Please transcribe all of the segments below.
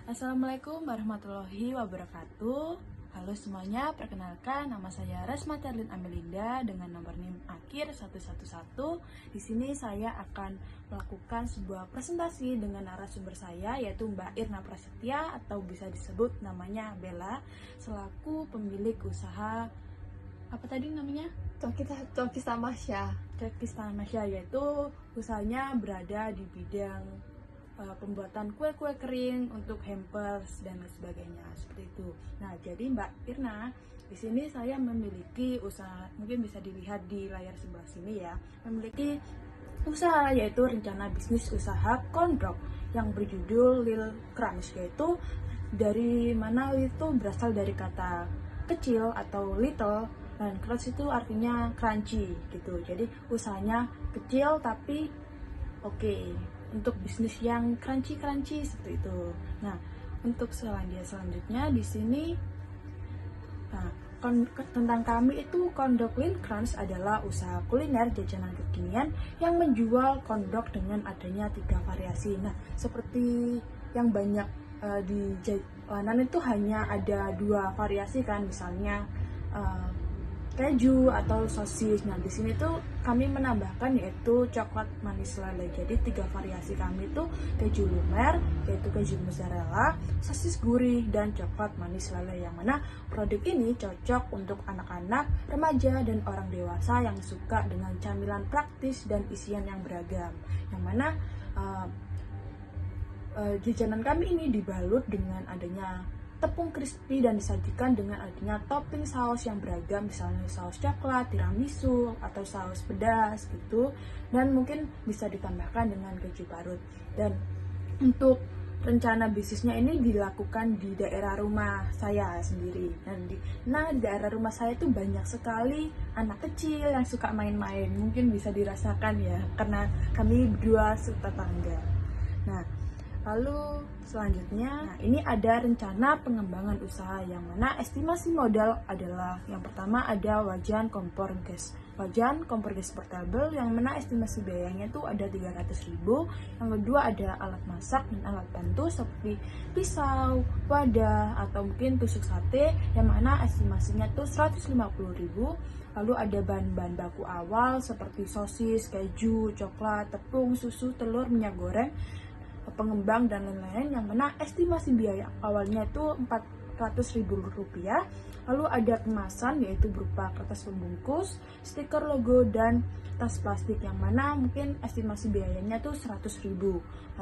Assalamualaikum warahmatullahi wabarakatuh. Halo semuanya, perkenalkan nama saya Resma Terlin Amelinda dengan nomor NIM akhir 111. Di sini saya akan melakukan sebuah presentasi dengan narasumber saya yaitu Mbak Irna Prasetya atau bisa disebut namanya Bella selaku pemilik usaha apa tadi namanya? Toki Tamasya. Toki Tamasya, yaitu usahanya berada di bidang pembuatan kue-kue kering untuk hampers dan lain sebagainya seperti itu. Nah, jadi Mbak Irna, di sini saya memiliki usaha, mungkin bisa dilihat di layar sebelah sini ya, memiliki usaha yaitu rencana bisnis usaha kondok yang berjudul Lil Crunch, yaitu dari mana itu berasal dari kata kecil atau little dan crunch itu artinya crunchy gitu. Jadi usahanya kecil tapi oke, untuk bisnis yang crunchy seperti itu. Nah, untuk selanjutnya di sini, nah, tentang kami itu Kondok Lil Crunch adalah usaha kuliner jajanan kekinian yang menjual kondok dengan adanya 3 variasi. Nah, seperti yang banyak di jalanan itu hanya ada 2 variasi kan, misalnya keju atau sosis. Nah, di sini tuh kami menambahkan yaitu coklat manis lele. Jadi 3 variasi kami itu keju lumer, yaitu keju mozzarella, sosis gurih, dan coklat manis lele. Yang mana produk ini cocok untuk anak-anak, remaja, dan orang dewasa yang suka dengan camilan praktis dan isian yang beragam. Yang mana jajanan kami ini dibalut dengan adanya tepung crispy dan disajikan dengan adanya topping saus yang beragam, misalnya saus coklat, tiramisu, atau saus pedas gitu, dan mungkin bisa ditambahkan dengan keju parut. Dan untuk rencana bisnisnya ini dilakukan di daerah rumah saya sendiri. Dan di daerah rumah saya itu banyak sekali anak kecil yang suka main-main, mungkin bisa dirasakan ya, karena kami berdua setetangga. Nah, lalu selanjutnya, ini ada rencana pengembangan usaha yang mana estimasi modal adalah yang pertama ada wajan kompor gas. Wajan kompor gas portable yang mana estimasi biayanya itu ada 300.000. Yang kedua ada alat masak dan alat bantu seperti pisau, wadah, atau mungkin tusuk sate yang mana estimasinya tuh 150.000. Lalu ada bahan-bahan baku awal seperti sosis, keju, coklat, tepung, susu, telur, minyak goreng, pengembang dan lain-lain, yang mana estimasi biaya awalnya itu Rp400.000. Lalu ada kemasan yaitu berupa kertas pembungkus, stiker logo, dan tas plastik yang mana mungkin estimasi biayanya tuh 100.000.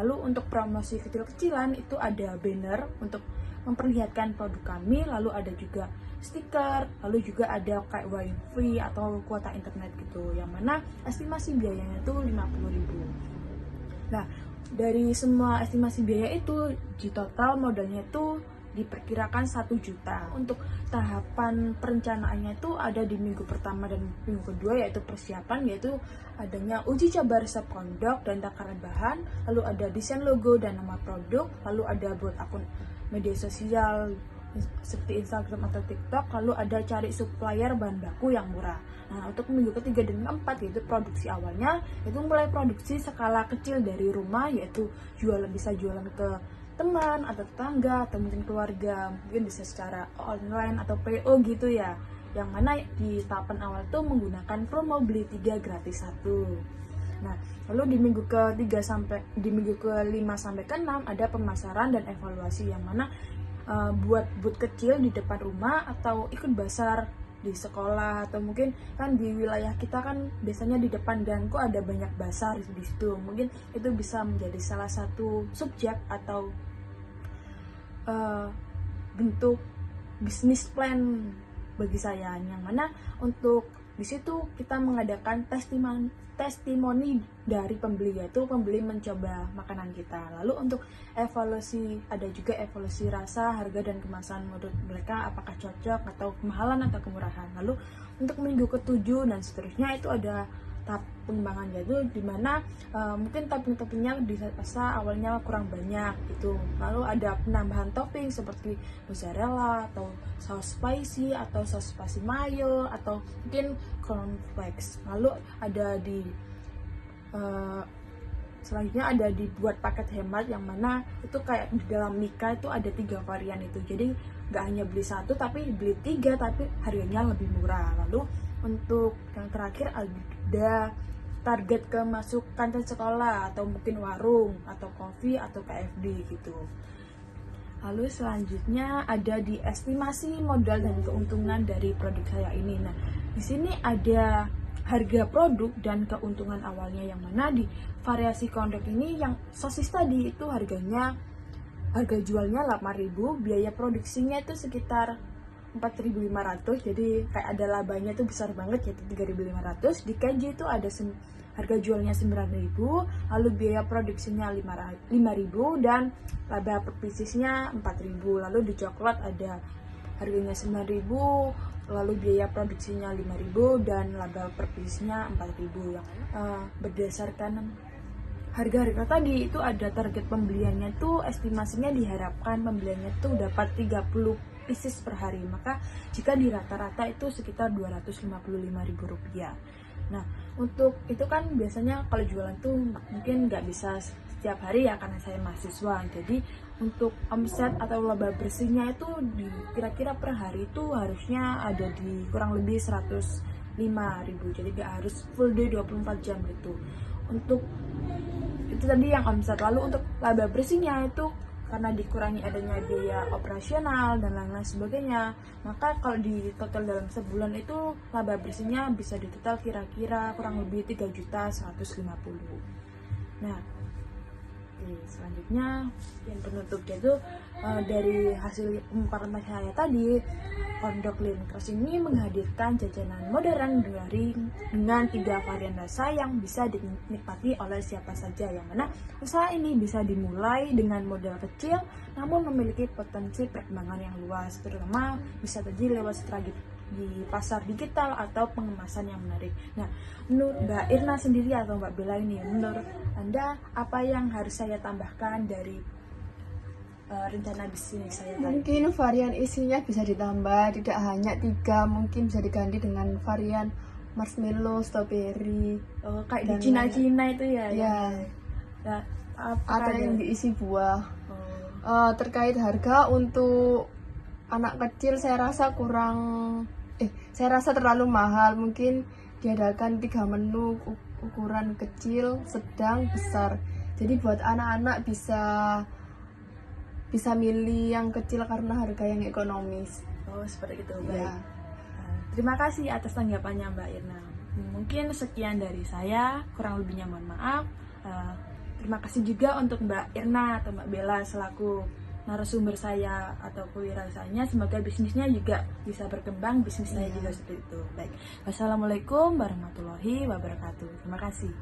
Lalu untuk promosi kecil-kecilan itu ada banner untuk memperlihatkan produk kami, lalu ada juga stiker, lalu juga ada kayak wifi atau kuota internet gitu, yang mana estimasi biayanya tuh 50.000. Nah, dari semua estimasi biaya itu di total modalnya itu diperkirakan 1 juta. Untuk tahapan perencanaannya itu ada di minggu pertama dan minggu kedua, yaitu persiapan, yaitu adanya uji coba resep kondok dan takaran bahan, lalu ada desain logo dan nama produk, lalu ada buat akun media sosial seperti Instagram atau TikTok, lalu ada cari supplier bahan baku yang murah. Nah, untuk minggu ketiga dan keempat yaitu produksi awalnya, itu mulai produksi skala kecil dari rumah, yaitu bisa jualan ke teman atau tetangga atau mungkin keluarga, mungkin bisa secara online atau PO gitu ya. Yang mana di tahapan awal itu menggunakan promo beli 3 gratis 1. Nah, lalu di minggu ke-5 sampai ke-6 ada pemasaran dan evaluasi, yang mana buat booth kecil di depan rumah atau ikut basar di sekolah, atau mungkin kan di wilayah kita kan biasanya di depan gangku ada banyak basar di situ. Mungkin itu bisa menjadi salah satu subjek atau bentuk bisnis plan bagi saya, yang mana untuk di situ kita mengadakan testimoni dari pembeli, yaitu pembeli mencoba makanan kita. Lalu untuk evaluasi, ada juga evaluasi rasa, harga, dan kemasan menurut mereka apakah cocok atau kemahalan atau kemurahan. Lalu untuk minggu ke-7 dan seterusnya itu ada tahap pengembangan, yaitu dimana mungkin topping-toppingnya dirasa awalnya kurang banyak gitu. Lalu ada penambahan topping seperti mozzarella atau saus spicy atau saus spicy mayo atau mungkin cornflakes. Lalu ada di selanjutnya ada dibuat paket hemat, yang mana itu kayak di dalam Mika itu ada 3 varian itu. Jadi nggak hanya beli 1 tapi beli 3 tapi harganya lebih murah. Lalu untuk yang terakhir ada target ke masuk kantin sekolah atau mungkin warung atau kopi atau KFD gitu. Lalu selanjutnya ada di estimasi modal dan keuntungan dari produk saya ini. Nah, di sini ada harga produk dan keuntungan awalnya, yang mana di variasi kondok ini yang sosis tadi itu harga jualnya 8.000, biaya produksinya itu sekitar 4.500, jadi kayak ada labanya tuh besar banget yaitu 3.500. Di keju itu ada harga jualnya 9.000, lalu biaya produksinya 5.000 dan laba per piecesnya 4.000. Lalu di coklat ada harganya 9.000, lalu biaya produksinya 5.000 dan laba per piecesnya 4.000. Yang berdasarkan harga-harga tadi itu ada target pembeliannya tuh, estimasinya diharapkan pembeliannya tuh dapat 30 pieces per hari, maka jika di rata-rata itu sekitar Rp255.000. Nah, untuk itu kan biasanya kalau jualan tuh mungkin nggak bisa setiap hari ya karena saya mahasiswa. Jadi untuk omset atau laba bersihnya itu kira-kira per hari itu harusnya ada di kurang lebih 105.000. Jadi nggak harus full day 24 jam gitu. Untuk itu tadi yang omset. Lalu untuk laba bersihnya itu karena dikurangi adanya biaya operasional dan lain-lain sebagainya, maka kalau di total dalam sebulan itu laba bersihnya bisa di total kira-kira kurang lebih 3.150.000. Nah, selanjutnya yang penutupnya itu dari hasil pemaparan saya tadi, Pondok Lilin Cross ini menghadirkan jajanan modern dengan 3 varian rasa yang bisa dinikmati oleh siapa saja, yang mana usaha ini bisa dimulai dengan modal kecil namun memiliki potensi perkembangan yang luas, terutama bisa terjadi lewat strategi di pasar digital atau pengemasan yang menarik. Nah, menurut Mbak Irna sendiri atau Mbak Bella ini, menurut Anda apa yang harus saya tambahkan dari rencana bisnis saya tadi? Mungkin varian isinya bisa ditambah, tidak hanya 3, mungkin bisa diganti dengan varian marshmallow, strawberry, Kayak di dan Cina-Cina itu ya? Ya. Nah, atau yang diisi buah. Oh. Terkait harga, untuk anak kecil saya rasa terlalu mahal. Mungkin diadakan 3 menu ukuran kecil, sedang, besar. Jadi buat anak-anak bisa milih yang kecil karena harga yang ekonomis. Oh, seperti itu. Baik. Ya. Terima kasih atas tanggapannya Mbak Irna. Mungkin sekian dari saya, kurang lebihnya mohon maaf. Terima kasih juga untuk Mbak Irna atau Mbak Bella selaku narasumber saya atau kewirausahaannya. Semoga bisnisnya juga bisa berkembang, bisnis saya juga seperti itu. Baik. Wassalamualaikum warahmatullahi wabarakatuh. Terima kasih.